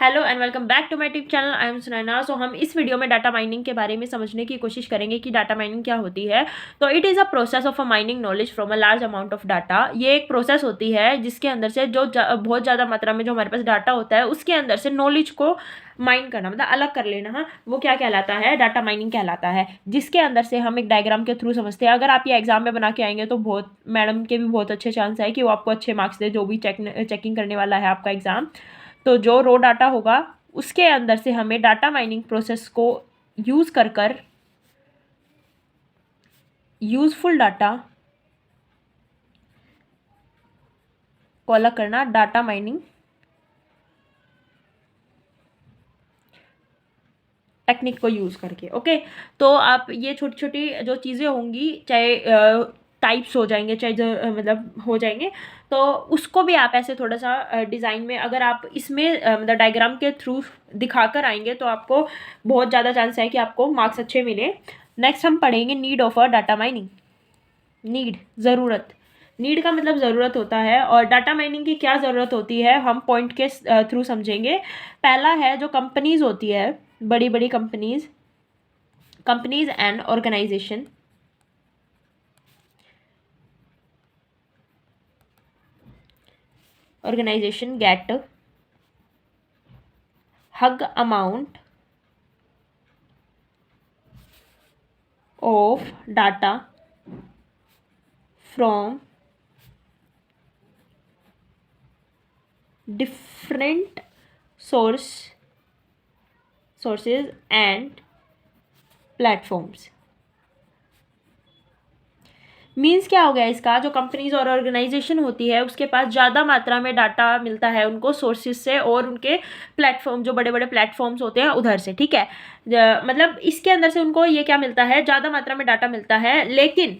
Hello and welcome back to my YouTube channel. I am Sunaina. So हम इस video में data mining के बारे में समझने की कोशिश करेंगे कि डाटा माइनिंग क्या होती है। तो it is a process of a mining knowledge from a large amount of data. ये एक प्रोसेस होती है जिसके अंदर से बहुत ज़्यादा मात्रा में जो हमारे पास डाटा होता है उसके अंदर से नॉलेज को माइन करना, मतलब अलग कर लेना। हाँ, वो क्या कहलाता है? डाटा माइनिंग कहलाता है। जिसके अंदर से हम एक डायग्राम के थ्रू समझते हैं। अगर आप ये एग्जाम में बना के आएंगे तो बहुत मैडम के भी बहुत अच्छे चांस है कि वो आपको अच्छे मार्क्स दे, जो भी चेकिंग करने वाला है आपका एग्जाम। तो जो रो डाटा होगा उसके अंदर से हमें डाटा माइनिंग प्रोसेस को यूज़ कर कर यूज़फुल डाटा को अलग करना, डाटा माइनिंग टेक्निक को यूज़ करके। ओके, तो आप ये छोटी छोटी जो चीज़ें होंगी, चाहे टाइप्स हो जाएंगे, चाहे जो मतलब हो जाएंगे, तो उसको भी आप ऐसे थोड़ा सा डिज़ाइन में अगर आप इसमें मतलब डायग्राम के थ्रू दिखाकर आएंगे तो आपको बहुत ज़्यादा चांस है कि आपको मार्क्स अच्छे मिले। नेक्स्ट हम पढ़ेंगे need of a data mining. Need, ज़रूरत। नीड का मतलब ज़रूरत होता है, और डाटा माइनिंग की क्या ज़रूरत होती है हम पॉइंट के थ्रू समझेंगे। पहला है जो कंपनीज होती है, बड़ी बड़ी companies and organization get hug amount of data from different sources and platforms। मीन्स क्या हो गया इसका? जो कंपनीज और ऑर्गेनाइजेशन होती है उसके पास ज़्यादा मात्रा में डाटा मिलता है उनको सोर्सेज से, और उनके प्लेटफॉर्म, जो बड़े बड़े प्लेटफॉर्म्स होते हैं उधर से। ठीक है, मतलब इसके अंदर से उनको ये क्या मिलता है? ज़्यादा मात्रा में डाटा मिलता है। लेकिन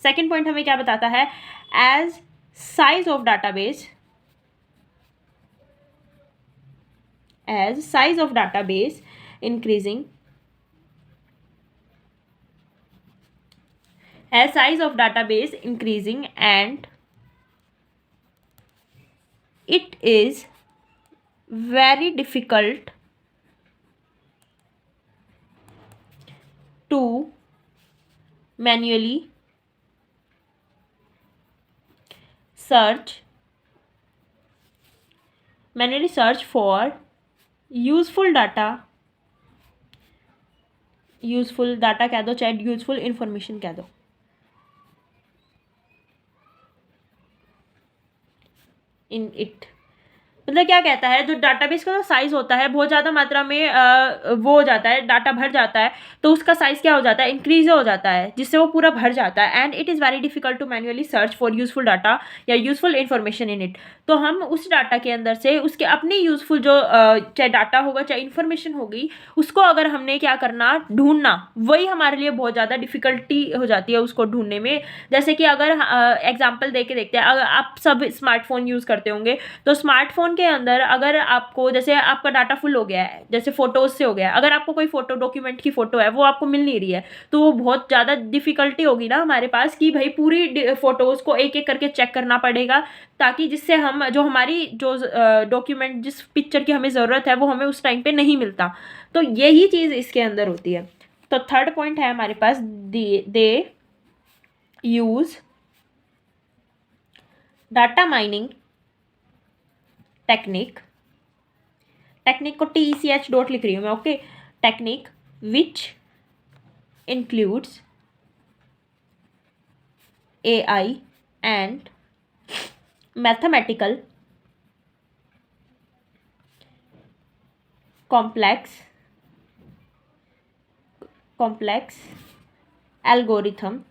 सेकेंड पॉइंट हमें क्या बताता है? As size of database increasing, as size of database increasing, and it is very difficult to manually search for useful data कह दो, चाहे यूज़फुल इंफॉर्मेशन कह दो। इन इट मतलब क्या कहता है? जो डाटाबेस का साइज होता है बहुत ज़्यादा मात्रा में वो हो जाता है, डाटा भर जाता है, तो उसका साइज़ क्या हो जाता है? इंक्रीज हो जाता है, जिससे वो पूरा भर जाता है। And it is very difficult to manually search for useful data या यूज़फुल इन्फॉर्मेशन इन इट। तो हम उस डाटा के अंदर से उसके अपनी यूज़फुल जो चाहे डाटा होगा चाहे इन्फॉर्मेशन होगी, उसको अगर हमने क्या करना? ढूंढना, वही हमारे लिए बहुत ज़्यादा डिफ़िकल्टी हो जाती है उसको ढूंढने में। जैसे कि अगर एग्जाम्पल दे के देखते हैं, अगर आप सब स्मार्टफोन यूज़ करते होंगे, तो स्मार्टफोन के अंदर अगर आपको, जैसे आपका डाटा फुल हो गया है, जैसे फोटोज़ से हो गया है, अगर आपको कोई फोटो, डॉक्यूमेंट की फ़ोटो है, वो आपको मिल नहीं रही है, तो वो बहुत ज़्यादा डिफ़िकल्टी होगी ना हमारे पास कि भाई पूरी फ़ोटोज़ को एक एक करके चेक करना पड़ेगा, ताकि जिससे हम जो हमारी जो डॉक्यूमेंट, जिस पिक्चर की हमें ज़रूरत है वो हमें उस टाइम पे नहीं मिलता। तो यही चीज़ इसके अंदर होती है। तो थर्ड पॉइंट है हमारे पास, दे यूज़ डाटा माइनिंग टेक्निक को TECH डॉट लिख रही हूँ मैं। Okay, technique which includes AI and mathematical complex algorithm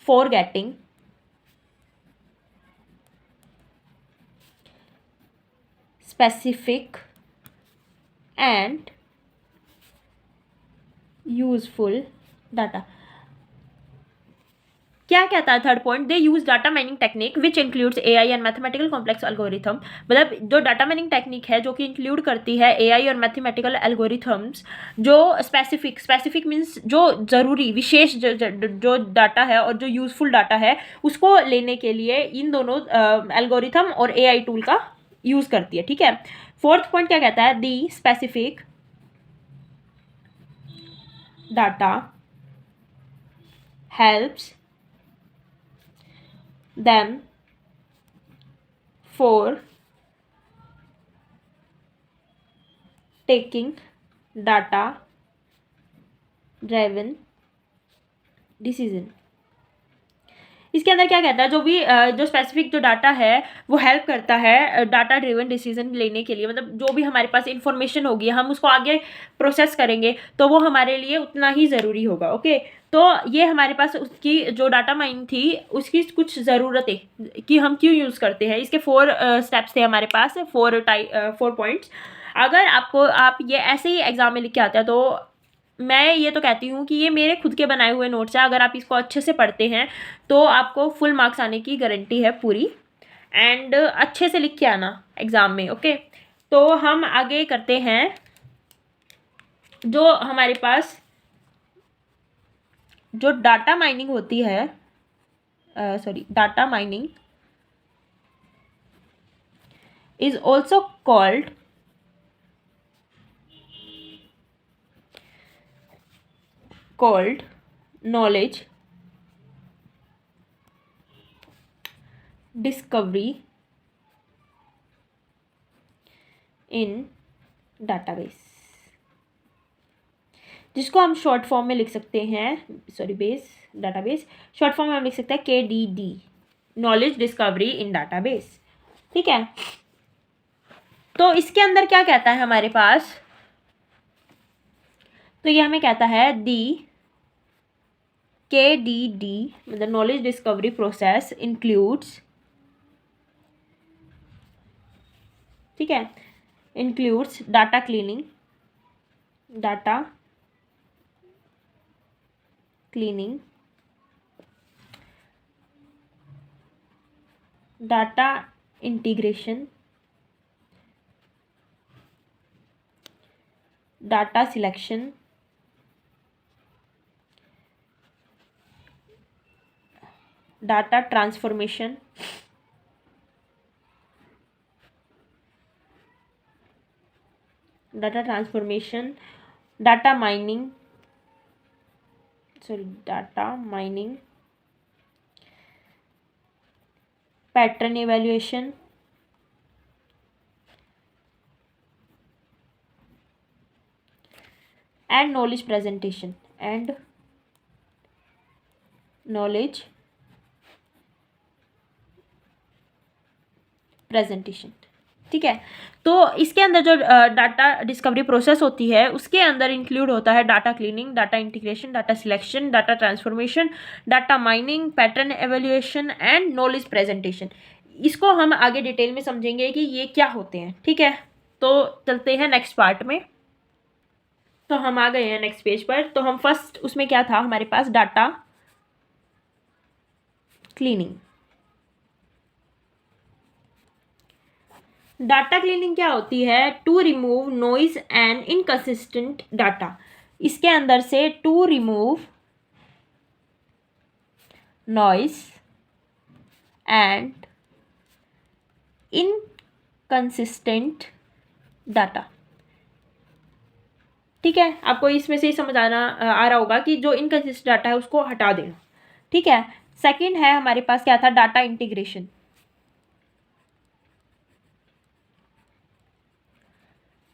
for getting specific and useful data. क्या कहता है third point? They use data mining technique which includes AI and mathematical complex algorithm. मतलब जो data mining technique है जो कि include करती है AI और मैथमेटिकल एल्गोरिथम्स, जो स्पेसिफिक मीन्स जो ज़रूरी विशेष जो डाटा है और जो यूज़फुल डाटा है उसको लेने के लिए इन दोनों एल्गोरिथम और AI टूल का यूज़ करती है, ठीक है। फोर्थ पॉइंट क्या कहता है, the specific data helps them for taking data driven decision. इसके अंदर क्या कहता है, जो भी जो स्पेसिफिक जो डाटा है वो हेल्प करता है डाटा ड्रिवन डिसीजन लेने के लिए, मतलब जो भी हमारे पास इंफॉर्मेशन होगी हम उसको आगे प्रोसेस करेंगे तो वो हमारे लिए उतना ही ज़रूरी होगा, ओके। तो ये हमारे पास उसकी जो डाटा माइनिंग थी उसकी कुछ ज़रूरतें कि हम क्यों यूज़ करते हैं, इसके 4 स्टेप्स थे हमारे पास, 4 पॉइंट्स। अगर आप ये ऐसे ही एग्जाम में लिख के आते हैं तो मैं ये तो कहती हूँ कि ये मेरे खुद के बनाए हुए नोट्स हैं, अगर आप इसको अच्छे से पढ़ते हैं तो आपको फुल मार्क्स आने की गारंटी है पूरी, एंड अच्छे से लिख के आना एग्ज़ाम में, ओके। तो हम आगे करते हैं, जो हमारे पास जो डाटा माइनिंग होती है, data mining is also called knowledge discovery in database, जिसको हम शॉर्ट फॉर्म में लिख सकते हैं, डाटाबेस शॉर्ट फॉर्म में हम लिख सकते हैं KDD, नॉलेज डिस्कवरी इन डाटाबेस, ठीक है। तो इसके अंदर क्या कहता है हमारे पास, तो ये हमें कहता है दी KDD मतलब नॉलेज डिस्कवरी प्रोसेस इंक्लूड्स, ठीक है, includes data cleaning data integration, data selection, data transformation, data mining, pattern evaluation, and knowledge presentation, ठीक है। तो इसके अंदर जो डाटा डिस्कवरी प्रोसेस होती है उसके अंदर इंक्लूड होता है data cleaning, data integration, data selection, data transformation, data mining, pattern evaluation and knowledge presentation. इसको हम आगे डिटेल में समझेंगे कि ये क्या होते हैं, ठीक है। तो चलते हैं नेक्स्ट पार्ट में। तो हम आ गए हैं नेक्स्ट पेज पर। तो हम फर्स्ट उसमें क्या था हमारे पास, डाटा क्लीनिंग। डाटा क्लीनिंग क्या होती है, to remove noise and inconsistent data. इसके अंदर से to remove noise and inconsistent data, ठीक है। आपको इसमें से ही समझ आ रहा होगा कि जो इनकंसिस्टेंट डाटा है उसको हटा देना, ठीक है। सेकंड है हमारे पास क्या था, डाटा इंटीग्रेशन।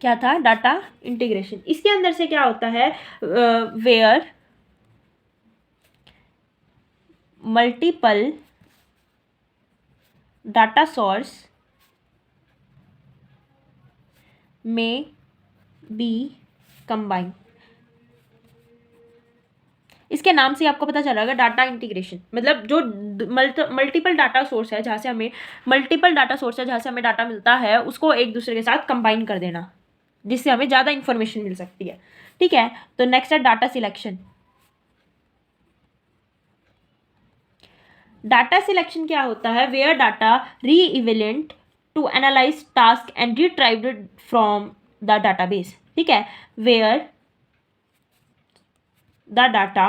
क्या था, डाटा इंटीग्रेशन। इसके अंदर से क्या होता है, वेयर मल्टीपल डाटा सोर्स में बी कंबाइन। इसके नाम से आपको पता चला होगा डाटा इंटीग्रेशन मतलब जो मल्टीपल डाटा सोर्स है, जहाँ से हमें डाटा मिलता है उसको एक दूसरे के साथ कंबाइन कर देना, जिससे हमें ज़्यादा इंफॉर्मेशन मिल सकती है, ठीक है। तो नेक्स्ट है डाटा सिलेक्शन। डाटा सिलेक्शन क्या होता है, where data relevant to analyze task and retrieved from the database, ठीक है। Where the data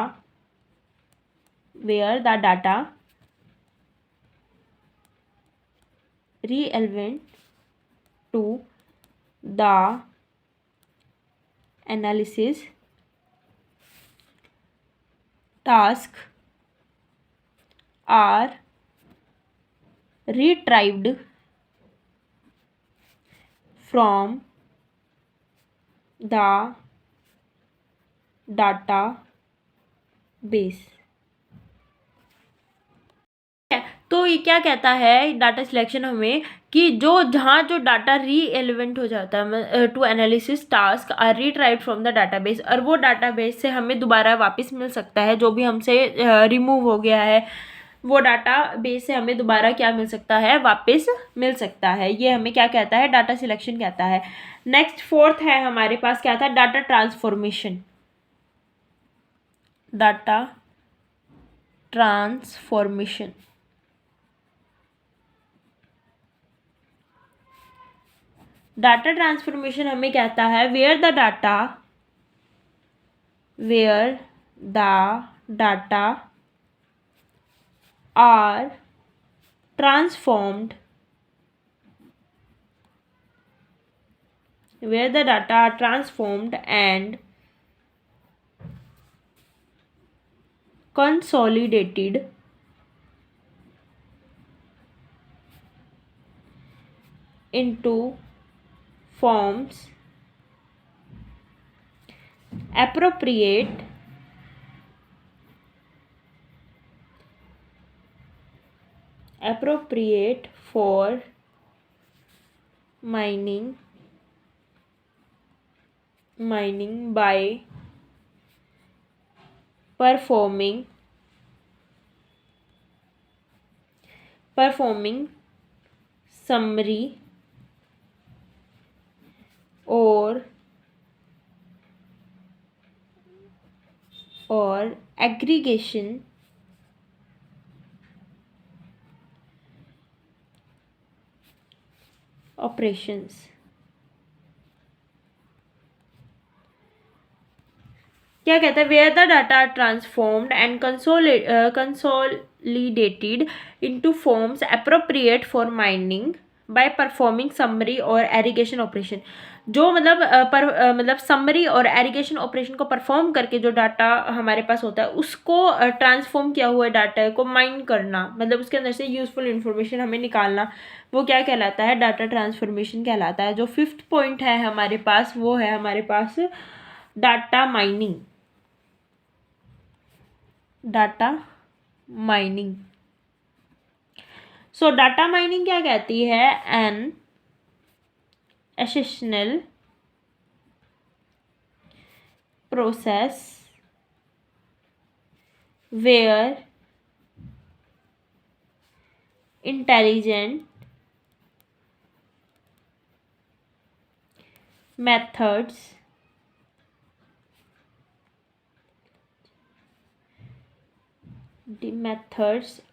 relevant to the analysis task are retrieved from the database। तो ये क्या कहता है डाटा सिलेक्शन हमें कि जहाँ जो डाटा री एलिवेंट हो जाता है to analysis task are retrieved from the database, और वो डाटाबेस से हमें दोबारा वापस मिल सकता है, जो भी हमसे रिमूव हो गया है वो डाटा बेस से हमें दोबारा क्या मिल सकता है, वापस मिल सकता है। ये हमें क्या कहता है, डाटा सिलेक्शन कहता है। नेक्स्ट फोर्थ है हमारे पास क्या था, data transformation. Data transformation, data transformation हमें कहता है where the data are transformed and consolidated into forms appropriate for mining by performing summary or aggregation operations। क्या कहता है, where the data transformed and consolidated into forms appropriate for mining by performing summary और aggregation operation. जो मतलब summary और aggregation operation को perform करके जो डाटा हमारे पास होता है उसको ट्रांसफॉर्म किया हुआ डाटा को माइन करना, मतलब उसके अंदर से यूजफुल इंफॉर्मेशन हमें निकालना, वो क्या कहलाता है, डाटा ट्रांसफॉर्मेशन कहलाता है। जो फिफ्थ पॉइंट है हमारे पास वो है हमारे पास data mining. Data mining, so data mining क्या कहती है, an essential process where intelligent methods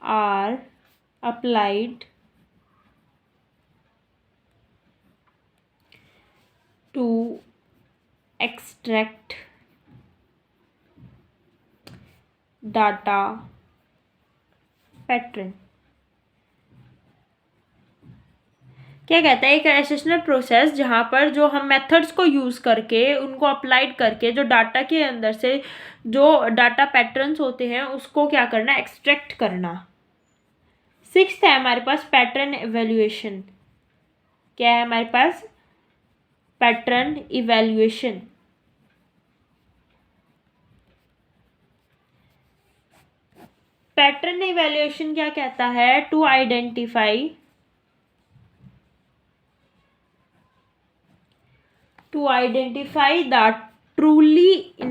are applied to extract data pattern। क्या कहता है, एक एसेशनल प्रोसेस जहाँ पर जो हम मेथड्स को यूज़ करके उनको अप्लाइड करके जो डाटा के अंदर से जो डाटा पैटर्न्स होते हैं उसको क्या करना, एक्सट्रैक्ट करना। सिक्स्थ है हमारे पास पैटर्न इवैल्यूएशन। क्या है हमारे पास, पैटर्न इवैल्यूएशन। पैटर्न इवैल्यूएशन क्या कहता है, to identify the truly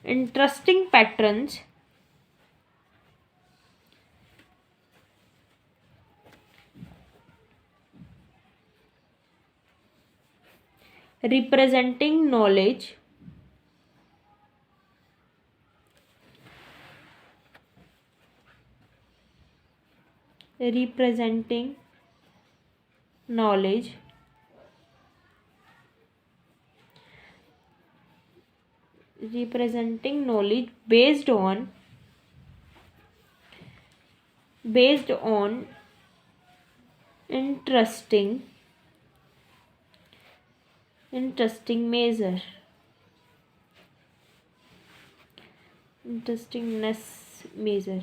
interesting patterns representing knowledge based on based on interesting measure, interestingness measure।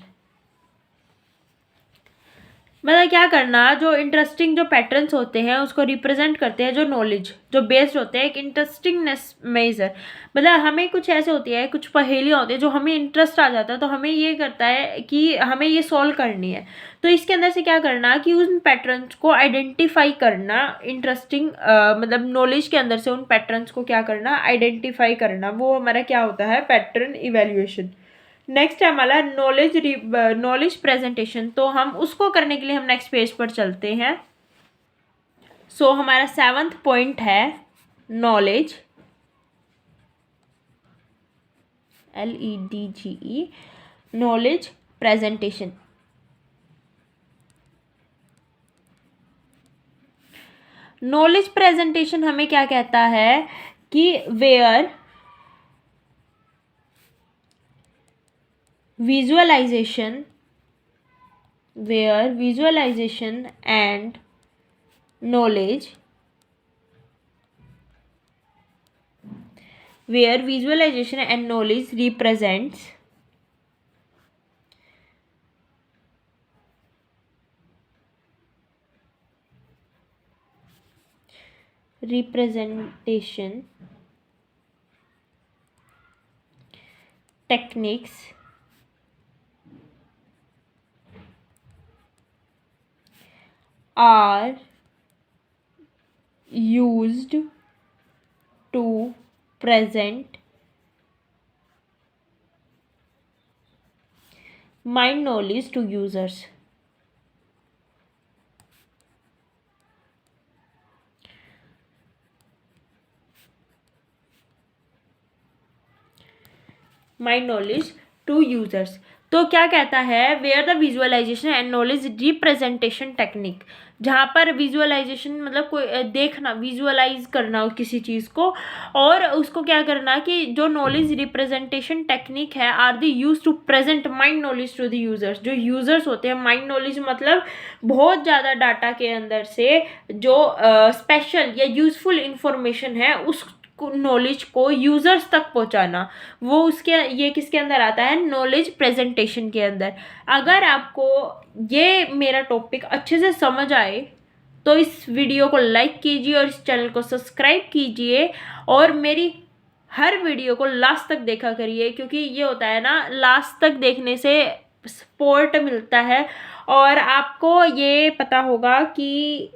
मतलब क्या करना, जो इंटरेस्टिंग जो पैटर्न्स होते हैं उसको रिप्रेजेंट करते हैं, जो नॉलेज जो बेस्ड होते हैं एक इंटरेस्टिंगनेस मेजर। मतलब हमें कुछ ऐसे होती है, कुछ पहेलियाँ होती है जो हमें इंटरेस्ट आ जाता है, तो हमें ये करता है कि हमें ये सॉल्व करनी है। तो इसके अंदर से क्या करना कि उन पैटर्न्स को आइडेंटिफाई करना, इंटरेस्टिंग मतलब नॉलेज के अंदर से उन पैटर्न्स को क्या करना, आइडेंटिफाई करना, वो हमारा क्या होता है, पैटर्न इवेल्युएशन। नेक्स्ट है हमारा नॉलेज प्रेजेंटेशन। तो हम उसको करने के लिए हम नेक्स्ट पेज पर चलते हैं। सो हमारा 7th पॉइंट है knowledge, LEDGE, knowledge presentation. Knowledge presentation हमें क्या कहता है कि where visualization and knowledge represents representation techniques are used to present mind knowledge to users। Mind knowledge to users. तो क्या कहता है, where the visualization and knowledge representation technique, जहाँ पर विजुअलाइजेशन मतलब कोई देखना, विजुअलाइज करना किसी चीज़ को, और उसको क्या करना कि जो नॉलेज रिप्रेजेंटेशन टेक्निक है are the use to present mind knowledge to the users. जो यूजर्स होते हैं, माइंड नॉलेज मतलब बहुत ज़्यादा डाटा के अंदर से जो स्पेशल या यूजफुल इंफॉर्मेशन है उस नॉलेज को यूजर्स तक पहुंचाना, वो उसके ये किसके अंदर आता है, नॉलेज प्रेजेंटेशन के अंदर। अगर आपको ये मेरा टॉपिक अच्छे से समझ आए तो इस वीडियो को लाइक कीजिए और इस चैनल को सब्सक्राइब कीजिए, और मेरी हर वीडियो को लास्ट तक देखा करिए, क्योंकि ये होता है ना, लास्ट तक देखने से सपोर्ट मिलता है और आपको ये पता होगा कि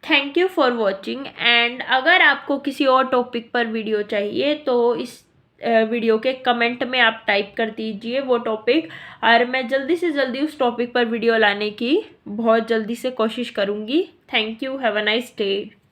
thank you for watching. And अगर आपको किसी और टॉपिक पर वीडियो चाहिए तो इस वीडियो के कमेंट में आप टाइप कर दीजिए वो टॉपिक, और मैं जल्दी से जल्दी उस टॉपिक पर वीडियो लाने की बहुत जल्दी से कोशिश करूँगी। Thank you, have a nice day.